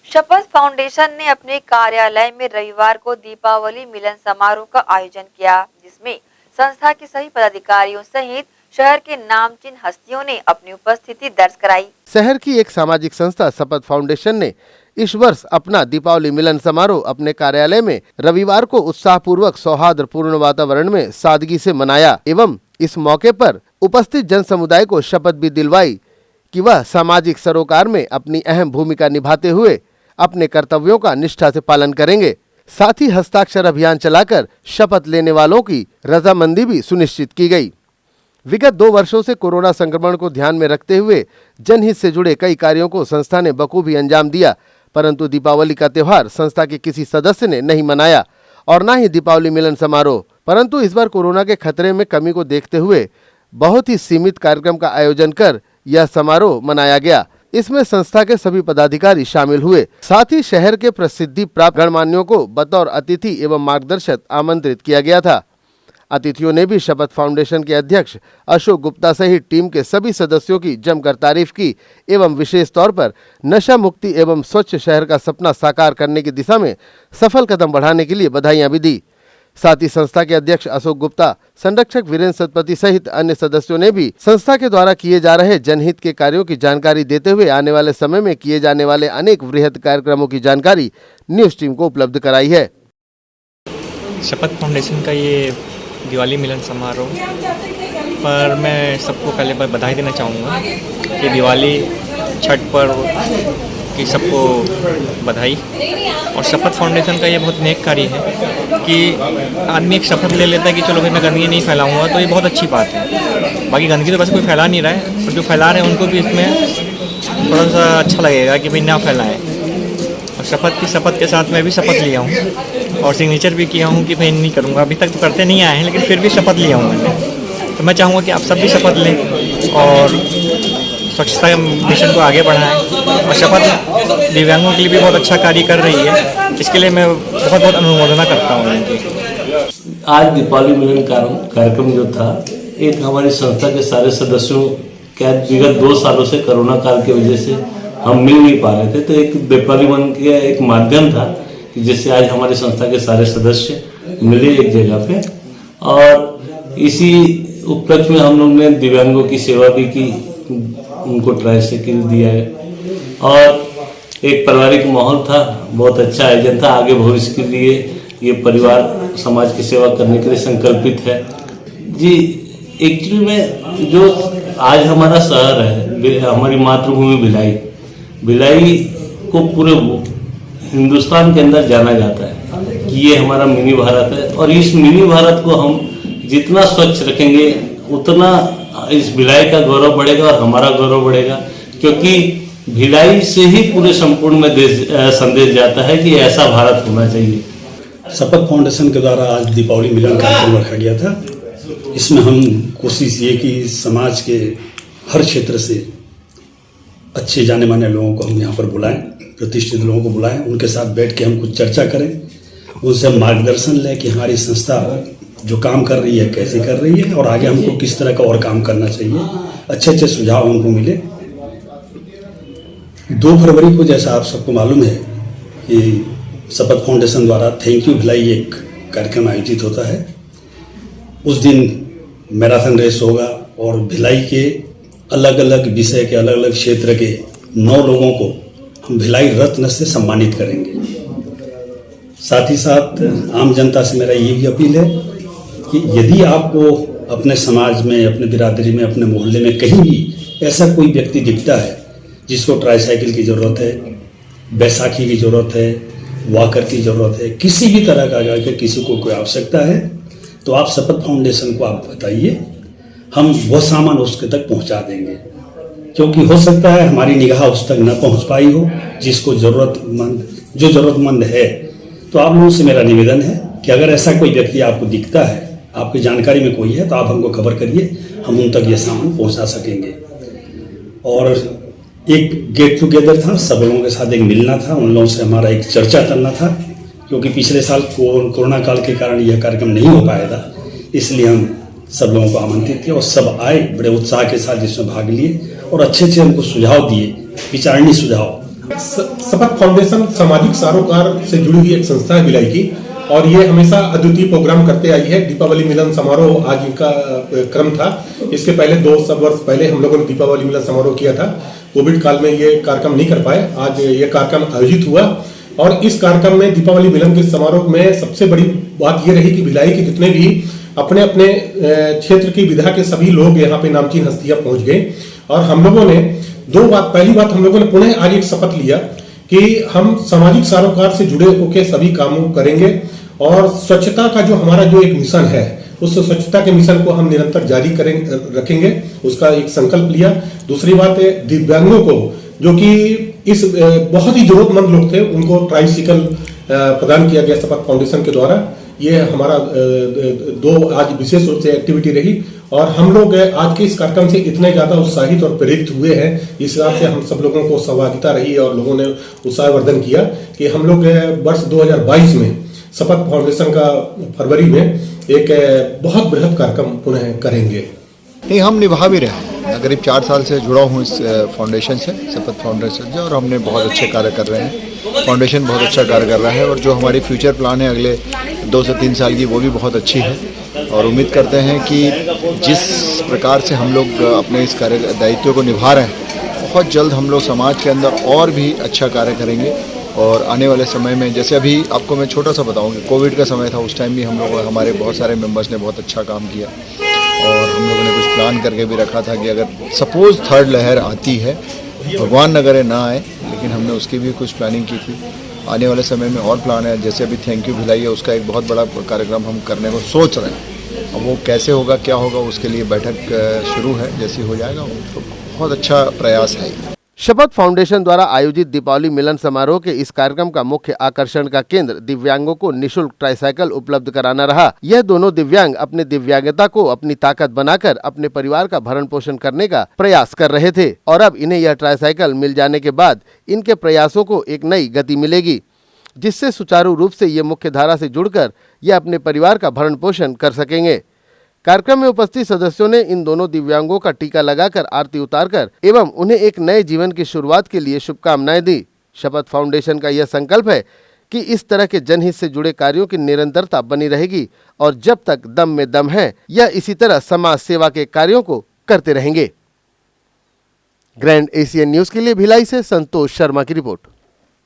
शपथ फाउंडेशन ने अपने कार्यालय में रविवार को दीपावली मिलन समारोह का आयोजन किया, जिसमें संस्था के सभी पदाधिकारियों सहित शहर के नामचीन हस्तियों ने अपनी उपस्थिति दर्ज कराई। शहर की एक सामाजिक संस्था शपथ फाउंडेशन ने इस वर्ष अपना दीपावली मिलन समारोह अपने कार्यालय में रविवार को उत्साहपूर्वक सौहार्दपूर्ण वातावरण में सादगी से मनाया एवं इस मौके पर उपस्थित जन समुदाय को शपथ भी दिलवाई कि वह सामाजिक सरोकार में अपनी अहम भूमिका निभाते हुए अपने कर्तव्यों का निष्ठा से पालन करेंगे। साथ ही हस्ताक्षर अभियान चलाकर शपथ लेने वालों की रजामंदी भी सुनिश्चित की गई। विगत 2 वर्षों से कोरोना संक्रमण को ध्यान में रखते हुए जनहित से जुड़े कई कार्यों को संस्था ने बखूबी अंजाम दिया, परंतु दीपावली का त्यौहार संस्था के किसी सदस्य ने नहीं मनाया और न ही दीपावली मिलन समारोह। परंतु इस बार कोरोना के खतरे में कमी को देखते हुए बहुत ही सीमित कार्यक्रम का आयोजन कर यह समारोह मनाया गया। इसमें संस्था के सभी पदाधिकारी शामिल हुए। साथ ही शहर के प्रसिद्धि प्राप्त गणमान्यों को बतौर अतिथि एवं मार्गदर्शक आमंत्रित किया गया था। अतिथियों ने भी शपथ फाउंडेशन के अध्यक्ष अशोक गुप्ता सहित टीम के सभी सदस्यों की जमकर तारीफ की एवं विशेष तौर पर नशा मुक्ति एवं स्वच्छ शहर का सपना साकार करने की दिशा में सफल कदम बढ़ाने के लिए बधाइयां भी दी। साथ ही संस्था के अध्यक्ष अशोक गुप्ता, संरक्षक वीरेंद्र सतपति सहित अन्य सदस्यों ने भी संस्था के द्वारा किए जा रहे जनहित के कार्यों की जानकारी देते हुए आने वाले समय में किए जाने वाले अनेक वृहद कार्यक्रमों की जानकारी न्यूज टीम को उपलब्ध कराई है। शपथ फाउंडेशन का ये दिवाली मिलन समारोह पर मैं सबको पहले बार बधाई देना चाहूँगा कि दिवाली छठ पर्व की सबको बधाई। और शपथ फाउंडेशन का ये बहुत नेक कार्य है कि आदमी एक शपथ ले लेता है कि चलो भाई मैं गंदगी नहीं फैलाऊंगा, तो ये बहुत अच्छी बात है। बाकी गंदगी तो वैसे कोई फैला नहीं रहा है, पर जो फैला रहे हैं उनको भी इसमें थोड़ा सा अच्छा लगेगा कि भाई ना फैलाएं। और शपथ के साथ मैं भी शपथ लिया हूँ और सिग्नेचर भी किया हूँ कि भाई नहीं करूँगा। अभी तक तो करते नहीं आए हैं, लेकिन फिर भी शपथ लिया हूँ मैंने। तो मैं चाहूँगा कि आप सब भी शपथ लें और स्वच्छता मिशन को आगे बढ़ाएं। और शपथ दिव्यांगों के लिए भी बहुत अच्छा कार्य कर रही है, इसके लिए मैं बहुत बहुत अनुमोदना करता हूँ उनकी। आज दीपावली मिलन कार्यक्रम जो था, एक हमारी संस्था के सारे सदस्यों क्या विगत 2 सालों से कोरोना काल की वजह से हम मिल नहीं पा रहे थे, तो एक दीपावली मिलन का एक माध्यम था जिससे आज हमारी संस्था के सारे सदस्य मिले एक जगह पे। और इसी उपलक्ष्य में हम लोग ने दिव्यांगों की सेवा भी की, उनको ट्राइसाइकिल दिया है और एक पारिवारिक माहौल था। बहुत अच्छा आयोजन था। आगे भविष्य के लिए ये परिवार समाज की सेवा करने के लिए संकल्पित है जी। एक्चुअली में जो आज हमारा शहर है, हमारी मातृभूमि भिलाई को पूरे हिंदुस्तान के अंदर जाना जाता है कि ये हमारा मिनी भारत है। और इस मिनी भारत को हम जितना स्वच्छ रखेंगे उतना इस भिलाई का गौरव बढ़ेगा और हमारा गौरव बढ़ेगा, क्योंकि भिलाई से ही पूरे संपूर्ण में संदेश जाता है कि ऐसा भारत होना चाहिए। शपथ फाउंडेशन के द्वारा आज दीपावली मिलन कार्यक्रम रखा गया था। इसमें हम कोशिश ये कि समाज के हर क्षेत्र से अच्छे जाने माने लोगों को हम यहाँ पर बुलाएं, प्रतिष्ठित लोगों को बुलाएं, उनके साथ बैठ के हम कुछ चर्चा करें, उनसे मार्गदर्शन लें कि हमारी संस्था जो काम कर रही है कैसे कर रही है और आगे हमको किस तरह का और काम करना चाहिए। अच्छे सुझाव उनको मिले। 2 फरवरी को जैसा आप सबको मालूम है कि शपथ फाउंडेशन द्वारा थैंक यू भिलाई एक कार्यक्रम आयोजित होता है। उस दिन मैराथन रेस होगा और भिलाई के अलग अलग विषय के अलग अलग क्षेत्र के 9 लोगों को हम भिलाई रत्न से सम्मानित करेंगे। साथ ही साथ आम जनता से मेरा ये भी अपील है कि यदि आपको अपने समाज में, अपने बिरादरी में, अपने मोहल्ले में कहीं भी ऐसा कोई व्यक्ति दिखता है जिसको ट्राईसाइकिल की ज़रूरत है, बैसाखी की ज़रूरत है, वॉकर की ज़रूरत है, किसी भी तरह का अगर किसी को कोई आवश्यकता है, तो आप शपथ फाउंडेशन को आप बताइए, हम वह सामान उसके तक पहुंचा देंगे। क्योंकि हो सकता है हमारी निगाह उस तक न पहुंच पाई हो जिसको ज़रूरतमंद है। तो आप लोगों से मेरा निवेदन है कि अगर ऐसा कोई व्यक्ति आपको दिखता है, आपकी जानकारी में कोई है, तो आप हमको खबर करिए, हम उन तक ये सामान पहुंचा सकेंगे। और एक गेट टुगेदर था, सब लोगों के साथ एक मिलना था, उन लोगों से हमारा एक चर्चा करना था, क्योंकि पिछले साल कोरोना काल के कारण यह कार्यक्रम नहीं हो पाया था, इसलिए हम सब लोगों को आमंत्रित किया और सब आए बड़े उत्साह के साथ जिसमें भाग लिए और अच्छे हमको सुझाव दिए, विचारणीय सुझाव। शपथ फाउंडेशन सामाजिक सरोकार से जुड़ी हुई एक संस्था है भिलाई की, और ये हमेशा अद्वितीय प्रोग्राम करते आई है। दीपावली मिलन समारोह आज इनका क्रम था। इसके पहले 2 वर्ष पहले हम लोगों ने दीपावली मिलन समारोह किया था। कोविड काल में ये कार्यक्रम नहीं कर पाए। आज ये कार्यक्रम आयोजित हुआ, और इस कार्यक्रम में दीपावली मिलन के समारोह में सबसे बड़ी बात ये रही कि भिलाई के जितने भी अपने अपने क्षेत्र की विधा के सभी लोग यहाँ पे नामचीन हस्तियां पहुंच गए। और हम लोगों ने 2 बात, पहली बात हम लोगों ने पुनः आज एक शपथ लिया कि हम सामाजिक सरोकार से जुड़े होकर सभी कामों करेंगे, और स्वच्छता का जो हमारा जो एक मिशन है, उस स्वच्छता के मिशन को हम निरंतर जारी रखेंगे, उसका एक संकल्प लिया। दूसरी बात है, दिव्यांगों को जो कि इस बहुत ही जरूरतमंद लोग थे, उनको ट्राइसिकल प्रदान किया गया शपथ फाउंडेशन के द्वारा। ये हमारा 2 आज विशेष रूप से एक्टिविटी रही, और हम लोग आज के इस कार्यक्रम से इतने ज्यादा उत्साहित और प्रेरित हुए हैं, इस बात से हम सब लोगों को सहभागिता रही और लोगों ने उत्साहवर्धन किया कि हम लोग वर्ष 2022 में शपथ फाउंडेशन का फरवरी में एक बहुत बृहद कार्यक्रम पुनः करेंगे। नहीं, हम निभा भी रहे हैं। मैं करीब 4 साल से जुड़ा हूँ इस फाउंडेशन से, शपथ फाउंडेशन से, और हमने बहुत अच्छे कार्य कर रहे हैं। फाउंडेशन बहुत अच्छा कार्य कर रहा है, और जो हमारी फ्यूचर प्लान है अगले 2 से 3 साल की, वो भी बहुत अच्छी है। और उम्मीद करते हैं कि जिस प्रकार से हम लोग अपने इस कार्य दायित्व को निभा रहे हैं, बहुत जल्द हम लोग समाज के अंदर और भी अच्छा कार्य करेंगे। और आने वाले समय में, जैसे अभी आपको मैं छोटा सा बताऊंगा, कोविड का समय था, उस टाइम भी हम लोग, हमारे बहुत सारे मेंबर्स ने बहुत अच्छा काम किया, और हम लोगों ने कुछ प्लान करके भी रखा था कि अगर सपोज 3rd लहर आती है, भगवान न करे ना आए, लेकिन हमने उसकी भी कुछ प्लानिंग की थी। आने वाले समय में और प्लान है, जैसे अभी थैंक यू भिलाई है, उसका एक बहुत बड़ा कार्यक्रम हम करने को सोच रहे हैं। अब वो कैसे होगा, क्या होगा, उसके लिए बैठक शुरू है, जैसे हो जाएगा तो बहुत अच्छा प्रयास है। शपथ फाउंडेशन द्वारा आयोजित दीपावली मिलन समारोह के इस कार्यक्रम का मुख्य आकर्षण का केंद्र दिव्यांगों को निःशुल्क ट्राइसाइकिल उपलब्ध कराना रहा। यह दोनों दिव्यांग अपने दिव्यांगता को अपनी ताकत बनाकर अपने परिवार का भरण पोषण करने का प्रयास कर रहे थे, और अब इन्हें यह ट्राइसाइकिल मिल जाने के बाद इनके प्रयासों को एक नई गति मिलेगी, जिससे सुचारू रूप से ये मुख्य धारा से जुड़कर यह अपने परिवार का भरण पोषण कर सकेंगे। कार्यक्रम में उपस्थित सदस्यों ने इन दोनों दिव्यांगों का टीका लगाकर आरती उतारकर एवं उन्हें एक नए जीवन की शुरुआत के लिए शुभकामनाएं दी। शपथ फाउंडेशन का यह संकल्प है कि इस तरह के जनहित से जुड़े कार्यों की निरंतरता बनी रहेगी, और जब तक दम में दम है, यह इसी तरह समाज सेवा के कार्यों को करते रहेंगे। ग्रैंड एशियन न्यूज के लिए भिलाई से संतोष शर्मा की रिपोर्ट।